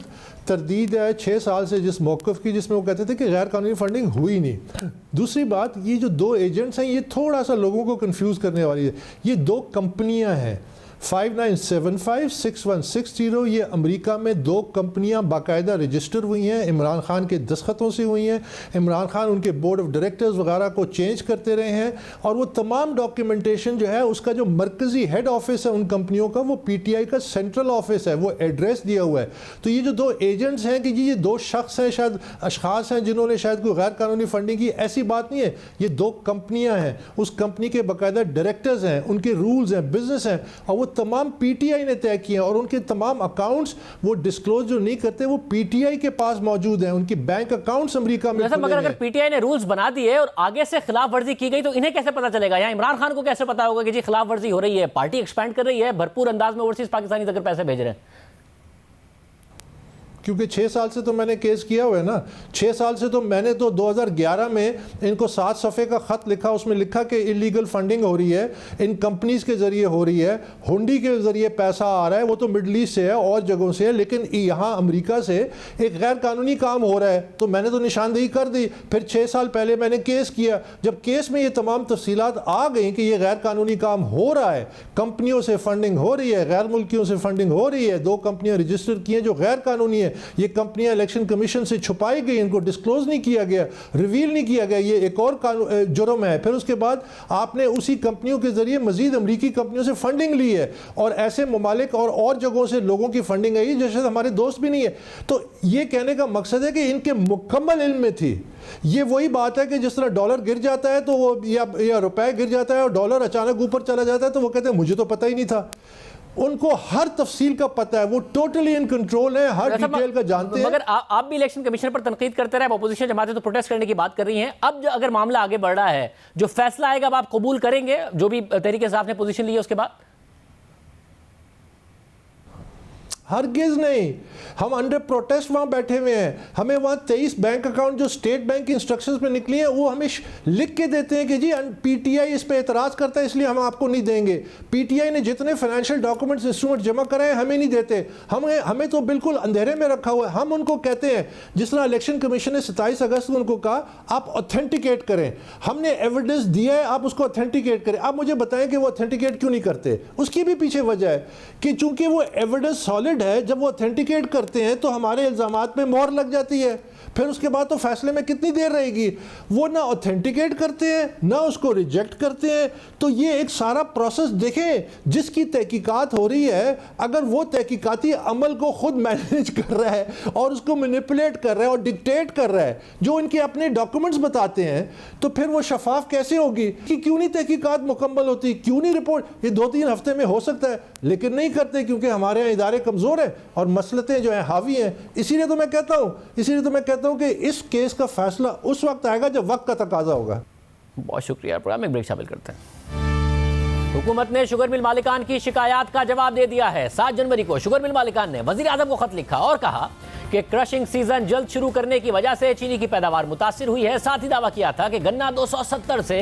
Speaker 4: तरदीद है 6 साल से जिस मौक़िफ़ की जिसमें वो कहते थे कि गैर कानूनी फंडिंग हुई नहीं। दूसरी बात, ये जो 2 एजेंट्स हैं ये थोड़ा सा लोगों को कन्फ्यूज़ करने वाली है। ये 2 कंपनियाँ हैं 5975 6160, ये अमेरिका में 2 कंपनियां बाकायदा रजिस्टर हुई हैं, इमरान खान के दस्तखतों से हुई हैं। इमरान खान उनके बोर्ड ऑफ डायरेक्टर्स वगैरह को चेंज करते रहे हैं और वो तमाम डॉक्यूमेंटेशन जो है उसका जो मरकज़ी हेड ऑफिस है उन कंपनियों का, वो PTI का सेंट्रल ऑफिस है, वो एड्रेस दिया हुआ है। तो ये जो 2 एजेंट्स हैं कि जी ये 2 शख्स हैं, शायद अशखास हैं जिन्होंने शायद कोई गैर कानूनी फंडिंग की, ऐसी बात नहीं है। ये 2 कंपनियाँ हैं, उस कंपनी के बाकायदा डायरेक्टर्स हैं, उनके रूल्स हैं, बिजनेस हैं, और वो तमाम PTI ने तय किए हैं और उनके तमाम अकाउंट्स वो डिस्क्लोज जो नहीं करते वो PTI के पास मौजूद हैं। उनकी बैंक अकाउंट्स अमेरिका में
Speaker 1: मगर अगर PTI ने रूल्स बना दिए और आगे से खिलाफ वर्जी की गई तो इन्हें कैसे पता चलेगा? यहाँ इमरान खान को कैसे पता होगा कि जी खिलाफ वर्जी हो रही है? पार्टी एक्सपैंड कर रही है, भरपूर अंदाज में ओवरसीज पाकिस्तानी अगर पैसे भेज रहे हैं,
Speaker 4: क्योंकि 6 साल से तो मैंने केस किया हुआ है ना। 6 साल से तो मैंने तो 2011 में इनको 7 सफ़े का ख़त लिखा, उसमें लिखा कि इलीगल फंडिंग हो रही है, इन कंपनीज़ के ज़रिए हो रही है, हुंडी के ज़रिए पैसा आ रहा है, वो तो मिडल ईस्ट से है और जगहों से है, लेकिन यहाँ अमेरिका से एक गैर कानूनी काम हो रहा है, तो मैंने तो निशानदेही कर दी। फिर 6 साल पहले मैंने केस किया, जब केस में ये तमाम तफसीलात आ गई कि ये गैर कानूनी काम हो रहा है, कंपनियों से फंडिंग हो रही है, गैर मुल्कियों से फंडिंग हो रही है, 2 कंपनियाँ रजिस्टर की हैं जो गैर कानूनी है, ये कंपनियां इलेक्शन कमीशन से छुपाई गई, इनको डिस्क्लोज नहीं किया गया, रिवील नहीं किया गया, ये एक और जुर्म है। फिर उसके बाद आपने उसी कंपनियों के जरिए मजीद अमरीकी कंपनियों से फंडिंग ली है और ऐसे ममालिक और जगहों से लोगों की फंडिंग आई जैसे हमारे दोस्त भी नहीं है। तो ये कहने का मकसद है कि इनके मुकम्मल इल्म में थी। ये वही बात है कि जिस तरह डॉलर गिर जाता है तो वो या रुपए गिर जाता है और डॉलर अचानक ऊपर चला जाता है तो वो कहते हैं मुझे तो पता ही नहीं था। उनको हर तफसील का पता है, वो टोटली इन कंट्रोल है, हर डिटेल का जानते हैं।
Speaker 1: मगर आप भी इलेक्शन कमीशन पर तनकीद करते रहे, अपोजिशन जमातें तो प्रोटेस्ट करने की बात कर रही हैं। अब अगर मामला आगे बढ़ रहा है, जो फैसला आएगा अब आप कबूल करेंगे जो भी तहरीक इंसाफ ने पोजीशन ली है उसके बाद?
Speaker 4: हरगिज़ नहीं, हम अंडर प्रोटेस्ट वहाँ बैठे हुए हैं। हमें वहाँ 23 बैंक अकाउंट जो स्टेट बैंक की इंस्ट्रक्शंस पे निकली है वो हमें लिख के देते हैं कि जी PTI इस पे एतराज़ करता है इसलिए हम आपको नहीं देंगे। PTI ने जितने फाइनेंशियल डॉक्यूमेंट्स इंस्ट्रूमेंट जमा कराए हमें नहीं देते, हमें तो बिल्कुल अंधेरे में रखा हुआ है। हम उनको कहते हैं, जिस तरह इलेक्शन कमीशन ने 27 अगस्त को उनको कहा आप ऑथेंटिकेट करें, हमने एविडेंस दिया है आप उसको ऑथेंटिकेट करें। आप मुझे बताएं कि वो ऑथेंटिकेट क्यों नहीं करते? उसकी भी पीछे वजह है कि चूंकि वो एविडेंस सॉलिड है, जब वो ऑथेंटिकेट करते हैं तो हमारे इल्जामात पे मोहर लग जाती है, फिर उसके बाद तो फैसले में कितनी देर रहेगी। वो ना ऑथेंटिकेट करते हैं ना उसको रिजेक्ट करते हैं। तो ये एक सारा प्रोसेस देखें, जिसकी तहकीकात हो रही है, अगर वो तहकीकाती अमल को खुद मैनेज कर रहा है और उसको मैनिपुलेट कर रहा है और डिक्टेट कर रहा है जो इनके अपने डॉक्यूमेंट्स बताते हैं, तो फिर वो शफाफ कैसे होगी? कि क्यों नहीं तहकीकात मुकम्मल होती, क्यों नहीं रिपोर्ट? ये 2-3 हफ्ते में हो सकता है, लेकिन नहीं करते क्योंकि हमारे यहाँ इदारे कमज़ोर हैं और मसलतें जो हैं हावी हैं। इसीलिए तो मैं कहता हूँ कि इस केस का फैसला उस वक्त आएगा जब वक्त का तकाजा होगा।
Speaker 1: बहुत शुक्रिया। प्रोग्राम में ब्रेक शामिल करते हैं। हुकूमत ने शुगर मिल मालिकान की शिकायत का जवाब दे दिया है। 7 जनवरी को शुगर मिल मालिकान ने वजीर आजम को खत लिखा और कहा कि क्रशिंग सीजन जल्द शुरू करने की वजह से चीनी की पैदावार मुतासिर हुई है। साथ ही दावा किया था कि गन्ना 270 से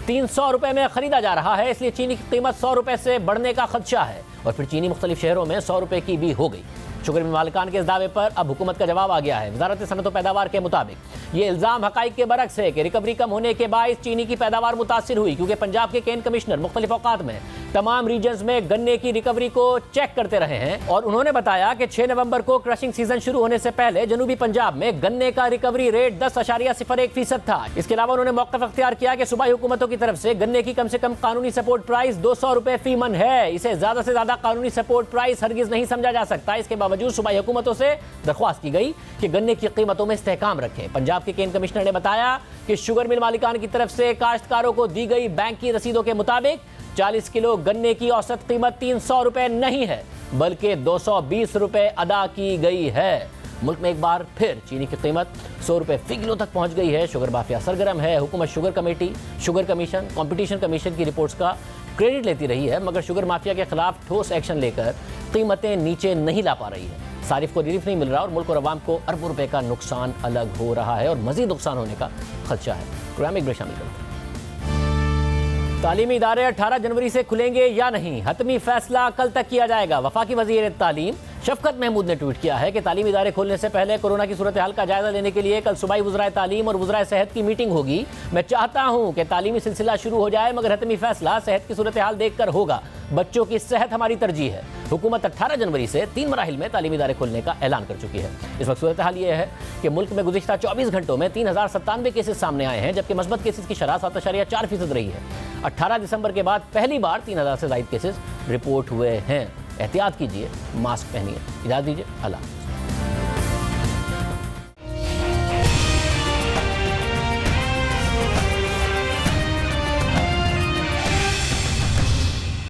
Speaker 1: 300 रुपए में खरीदा जा रहा है, इसलिए चीनी की कीमत 100 रुपए से बढ़ने का खदशा है और फिर चीनी मुख्तलिफ शहरों में 100 रुपए की भी हो गई। शुगर मिल मालिकान के इस दावे पर अब हुकूमत का जवाब आ गया है। वजारत सनअत व पैदावार के मुताबिक ये इल्ज़ाम हक़ाइक़ के बरक्स है कि रिकवरी कम होने के बायस चीनी की पैदावार मुतासिर हुई, क्योंकि पंजाब के केन कमिश्नर मुख्तलिफ औक़ात में तमाम रीजन्स में गन्ने की रिकवरी को चेक करते रहे हैं और उन्होंने बताया कि 6 नवंबर को क्रशिंग सीजन शुरू होने से पहले जनूबी पंजाब में गन्ने का रिकवरी रेट 10.01% था। इसके अलावा उन्होंने मौक़िफ़ अख्तियार किया कि सूबाई हुकूमतों की की तरफ से गन्ने की कम से कम कानूनी सपोर्ट प्राइस 200 रुपए फी मन है। इसे ज्यादा से ज्यादा कानूनी सपोर्ट प्राइस हरगिज नहीं समझा जा सकता। इसके बावजूद सूबाई हुकूमतों से दरख्वास्त की गई कि गन्ने की कीमतों में इस्तेहकाम रखें। पंजाब के केन कमिश्नर ने बताया कि शुगर मिल मालिकान की तरफ से काश्तकारों को दी गई बैंक की रसीदों के मुताबिक 40 किलो गन्ने की औसत कीमत 300 रुपए नहीं है, बल्कि 220 रुपए अदा की गई है। मुल्क में एक बार फिर चीनी की कीमत 100 रुपए फी किलो तक पहुंच गई है। शुगर माफिया सरगर्म है। हुकूमत sugar committee, sugar commission, competition commission की रिपोर्ट्स का क्रेडिट लेती रही है, मगर शुगर माफिया के खिलाफ ठोस एक्शन लेकर कीमतें नीचे नहीं ला पा रही है। सारिफ को रिलीफ नहीं मिल रहा और मुल्क और अवाम को अरबों रुपए का नुकसान अलग हो रहा है और मजीद नुकसान होने का खदशा है। प्रोग्राम एक ब्रेक शामिल करते हैं। तालीमी इदारे 18 जनवरी से खुलेंगे या नहीं, हतमी फैसला कल तक किया जाएगा। वफाकी वज़ीर तालीम शफकत महमूद ने ट्वीट किया है कि तालीमी इदारे खोलने से पहले कोरोना की सूरत हाल का जायजा लेने के लिए कल सूबाई वज़राए तालीम और वज़राए सेहत की मीटिंग होगी। मैं चाहता हूं कि तालीमी सिलसिला शुरू हो जाए, मगर हतमी फैसला सेहत की सूरत हाल देखकर होगा। बच्चों की सेहत हमारी तरजीह है। हुकूमत 18 जनवरी से 3 मराहिल में तालीमी इदारे खोलने का ऐलान कर चुकी है। इस वक्त सूरत हाल यह है कि मुल्क में गुज़िश्ता 24 घंटों में 3097 केसेस सामने आए हैं, जबकि मस्बत केसेस की शरह 7.4% रही है। 18 दिसंबर के बाद पहली बार 3000 से ज़ायद केसेस रिपोर्ट हुए हैं। एहतियात कीजिए, मास्क पहनिए। इजाज़त दीजिए, अल्लाह।